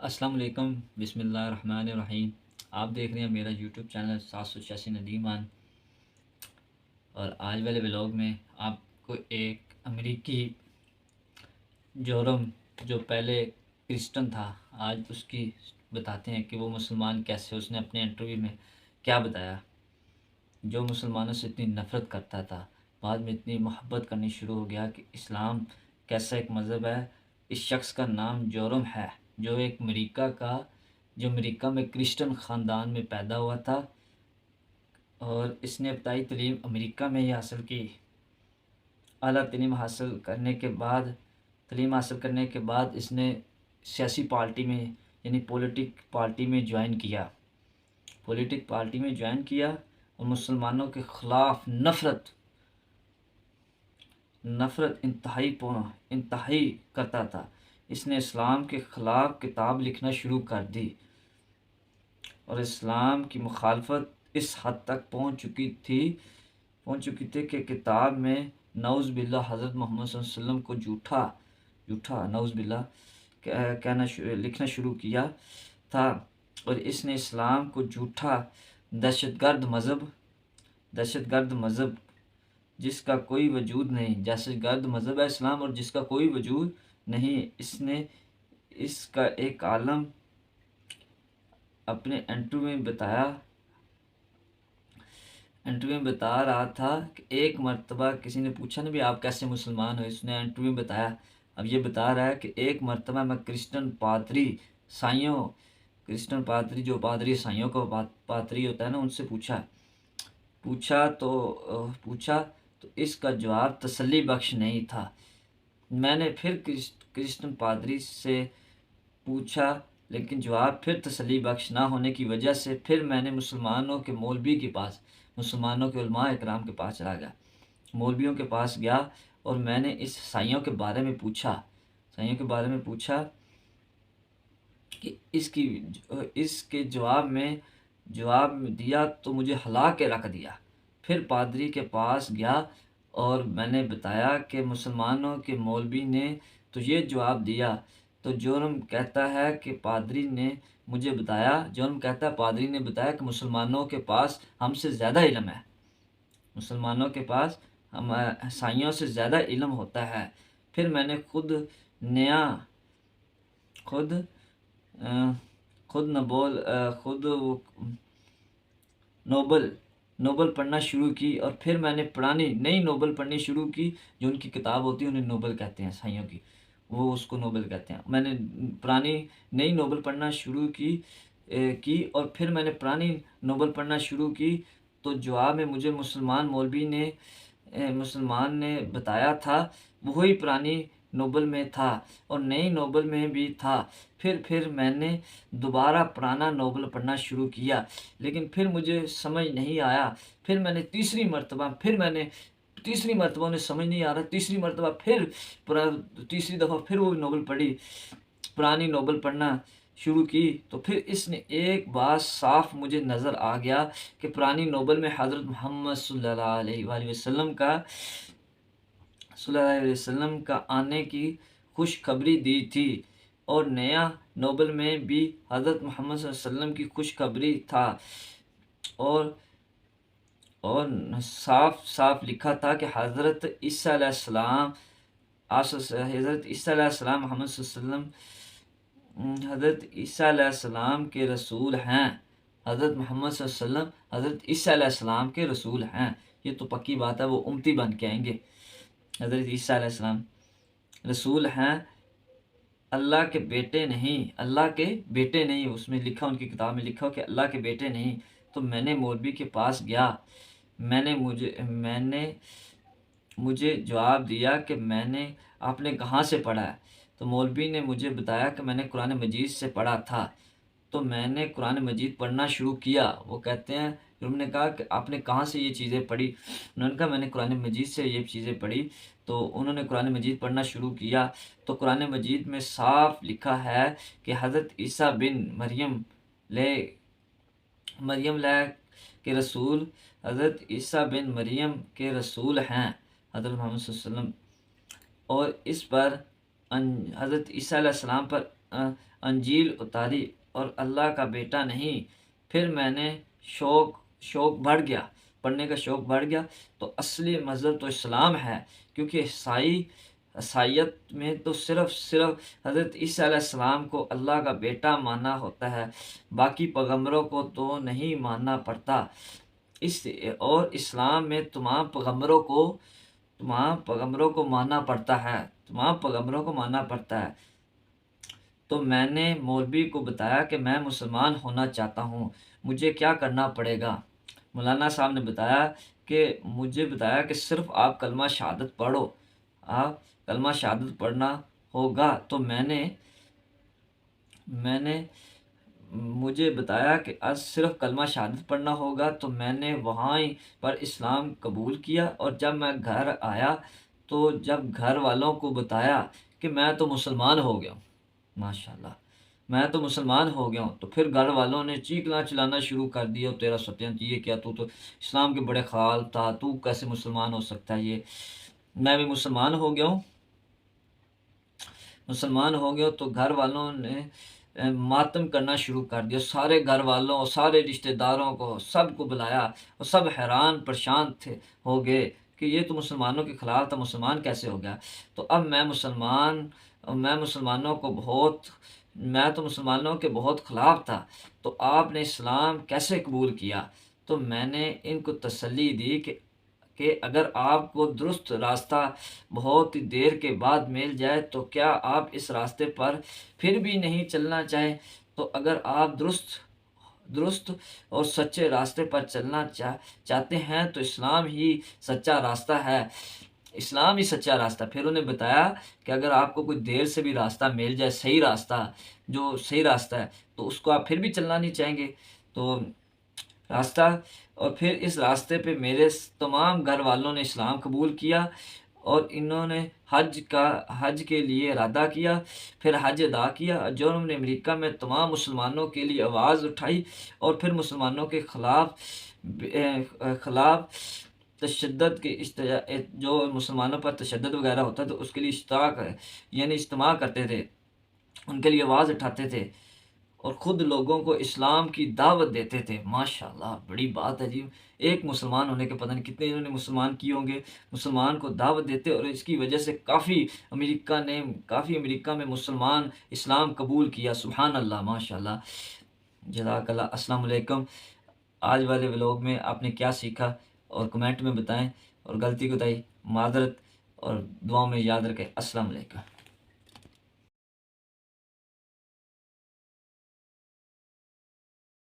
السلام علیکم، بسم اللہ الرحمن الرحیم۔ آپ دیکھ رہے ہیں میرا یوٹیوب چینل 786 ندیمان، اور آج والے ولاگ میں آپ کو ایک امریکی جورم جو پہلے کرسچن تھا، آج اس کی بتاتے ہیں کہ وہ مسلمان کیسے، اس نے اپنے انٹرویو میں کیا بتایا۔ جو مسلمانوں سے اتنی نفرت کرتا تھا، بعد میں اتنی محبت کرنی شروع ہو گیا کہ اسلام کیسا ایک مذہب ہے۔ اس شخص کا نام جورم ہے، جو امریکہ میں کرسچن خاندان میں پیدا ہوا تھا، اور اس نے ابتدائی تعلیم امریکہ میں ہی حاصل کی۔ اعلیٰ تعلیم حاصل کرنے کے بعد اس نے سیاسی پارٹی میں یعنی پولیٹک پارٹی میں جوائن کیا اور مسلمانوں کے خلاف نفرت انتہائی کرتا تھا۔ اس نے اسلام کے خلاف کتاب لکھنا شروع کر دی، اور اسلام کی مخالفت اس حد تک پہنچ چکی تھی کہ کتاب میں نعوذ باللہ حضرت محمد صلی اللہ علیہ وسلم کو جھوٹا نعوذ باللہ لکھنا شروع کیا تھا، اور اس نے اسلام کو جھوٹا دہشت گرد مذہب جس کا کوئی وجود نہیں، دہشت گرد مذہب ہے اسلام اور جس کا کوئی وجود نہیں، اس نے اس کا ایک عالم اپنے انٹرویو میں بتا رہا تھا کہ ایک مرتبہ کسی نے پوچھا نا بھی آپ کیسے مسلمان ہو، اس نے انٹرویو میں بتایا، اب یہ بتا رہا ہے کہ ایک مرتبہ میں کرسچن پادری جو پادری عیسائیوں کا پادری ہوتا ہے نا، ان سے پوچھا تو اس کا جواب تسلی بخش نہیں تھا۔ میں نے پھر کرسچن پادری سے پوچھا، لیکن جواب پھر تسلی بخش نہ ہونے کی وجہ سے پھر میں نے مسلمانوں کے مولوی کے پاس، مسلمانوں کے علماء اکرام کے پاس چلا گیا، مولویوں کے پاس گیا، اور میں نے اس عیسائیوں کے بارے میں پوچھا کہ اس کے جواب دیا تو مجھے ہلا کے رکھ دیا۔ پھر پادری کے پاس گیا اور میں نے بتایا کہ مسلمانوں کے مولوی نے تو یہ جواب دیا، تو جورم کہتا ہے کہ پادری نے بتایا کہ مسلمانوں کے پاس ہم سے زیادہ علم ہے، مسلمانوں کے پاس ہم عیسائیوں سے زیادہ علم ہوتا ہے۔ پھر میں نے نوبل پڑھنا شروع کی، اور پھر میں نے نئی نوبل پڑھنی شروع کی، جو ان کی کتاب ہوتی ہے انہیں نوبل کہتے ہیں، عیسائیوں کی وہ اس کو نوبل کہتے ہیں۔ میں نے نئی نوبل پڑھنا شروع کی، اور پھر میں نے پرانی نوبل پڑھنا شروع کی، تو جواب میں مجھے مسلمان نے بتایا تھا وہی پرانی نوبل میں تھا اور نئی نوبل میں بھی تھا۔ پھر میں نے دوبارہ پرانا نوبل پڑھنا شروع کیا، لیکن پھر مجھے سمجھ نہیں آیا۔ پھر میں نے تیسری مرتبہ انہیں سمجھ نہیں آ رہا، تیسری دفعہ پھر وہ نوبل پڑھی، پرانی نوبل پڑھنا شروع کی، تو پھر اس نے ایک بات صاف مجھے نظر آ گیا کہ پرانی نوبل میں حضرت محمد صلی اللہ علیہ وسلم کا آنے کی خوشخبری دی تھی، اور نیا نوبل میں بھی حضرت محمد صلی اللہ علیہ وسلم کی خوشخبری تھا، اور صاف لکھا تھا کہ حضرت عیسیٰ علیہ السلام محمد صلی اللہ علیہ وسلم حضرت عیسیٰ علیہ السلام کے رسول ہیں، حضرت محمد صلی اللہ علیہ وسلم حضرت عیسیٰ علیہ السلام کے رسول ہیں۔ یہ تو پکی بات ہے، وہ امتی بن کے آئیں گے۔ حضرت عیسیٰ علیہ السلام رسول ہیں، اللہ کے بیٹے نہیں، اس میں لکھا، ان کی کتاب میں لکھا کہ اللہ کے بیٹے نہیں۔ تو میں نے مولوی کے پاس گیا، مجھے جواب دیا کہ آپ نے کہاں سے پڑھا ہے؟ تو مولوی نے مجھے بتایا کہ میں نے قرآن مجید سے پڑھا تھا۔ تو میں نے قرآن مجید پڑھنا شروع کیا۔ وہ کہتے ہیں، انہوں نے کہا کہ آپ نے کہاں سے یہ چیزیں پڑھی؟ انہوں نے کہا میں نے قرآن مجید سے یہ چیزیں پڑھی۔ تو انہوں نے قرآن مجید پڑھنا شروع کیا، تو قرآن مجید میں صاف لکھا ہے کہ حضرت عیسیٰ بن مریم کے رسول، حضرت عیسیٰ بن مریم کے رسول ہیں حضرت محمد صلی اللہ علیہ وسلم، اور اس پر حضرت عیسیٰ علیہ السلام پر انجیل اتاری اور اللہ کا بیٹا نہیں۔ پھر میں نے شوق بڑھ گیا، پڑھنے کا شوق بڑھ گیا۔ تو اصلی مذہب تو اسلام ہے، کیونکہ عیسائیت میں تو صرف حضرت عیسیٰ علیہ السلام کو اللہ کا بیٹا ماننا ہوتا ہے، باقی پیغمبروں کو تو نہیں ماننا پڑتا۔ اور اسلام میں تمام پیغمبروں کو ماننا پڑتا ہے، تمام پیغمبروں کو ماننا پڑتا ہے۔ تو میں نے مولوی کو بتایا کہ میں مسلمان ہونا چاہتا ہوں، مجھے کیا کرنا پڑے گا؟ مولانا صاحب نے مجھے بتایا کہ صرف آپ کلمہ شہادت پڑھو، آپ کلمہ شہادت پڑھنا ہوگا۔ تو مجھے بتایا کہ آج صرف کلمہ شہادت پڑھنا ہوگا۔ تو میں نے وہاں پر اسلام قبول کیا، اور جب میں گھر آیا تو جب گھر والوں کو بتایا کہ میں تو مسلمان ہو گیا ہوں، ماشاءاللہ میں تو مسلمان ہو گیا ہوں، تو پھر گھر والوں نے چیخنا چلانا شروع کر دیا، تیرا ستیہ یہ کیا، تو اسلام کے بڑے خیال تھا، تو کیسے مسلمان ہو سکتا ہے؟ یہ میں بھی مسلمان ہو گیا ہوں، تو گھر والوں نے ماتم کرنا شروع کر دیا، سارے گھر والوں، سارے رشتہ داروں کو، سب کو بلایا، اور سب حیران پریشان ہو گئے کہ یہ تو مسلمانوں کے خلاف تھا، مسلمان کیسے ہو گیا؟ تو اب میں تو مسلمانوں کے بہت خلاف تھا، تو آپ نے اسلام کیسے قبول کیا؟ تو میں نے ان کو تسلی دی کہ اگر آپ کو درست راستہ بہت دیر کے بعد مل جائے تو کیا آپ اس راستے پر پھر بھی نہیں چلنا چاہیں؟ تو اگر آپ درست اور سچے راستے پر چلنا چاہتے ہیں تو اسلام ہی سچا راستہ ہے، اسلام ہی سچا راستہ۔ پھر انہیں بتایا کہ اگر آپ کو کوئی دیر سے بھی راستہ مل جائے، صحیح راستہ ہے، تو اس کو آپ پھر بھی چلنا نہیں چاہیں گے، تو راستہ۔ اور پھر اس راستے پہ میرے تمام گھر والوں نے اسلام قبول کیا، اور انہوں نے حج کے لیے ارادہ کیا، پھر حج ادا کیا، جو انہوں نے امریکہ میں تمام مسلمانوں کے لیے آواز اٹھائی، اور پھر مسلمانوں کے خلاف تشدد کے جو مسلمانوں پر تشدد وغیرہ ہوتا تو اس کے لیے اجتماع کرتے تھے، ان کے لیے آواز اٹھاتے تھے، اور خود لوگوں کو اسلام کی دعوت دیتے تھے۔ ماشاءاللہ بڑی بات ہے جی، ایک مسلمان ہونے کے پتہ نہیں کتنے انہوں نے مسلمان کیے ہوں گے، مسلمان کو دعوت دیتے، اور اس کی وجہ سے کافی امریکہ میں مسلمان اسلام قبول کیا، سبحان اللہ، ماشاءاللہ، جزاک اللہ۔ السلام علیکم۔ آج والے ولاگ میں آپ نے کیا سیکھا اور کمنٹ میں بتائیں، اور غلطی کوتاہی معذرت اور دعاؤں میں یاد رکھیں۔ السلام علیکم۔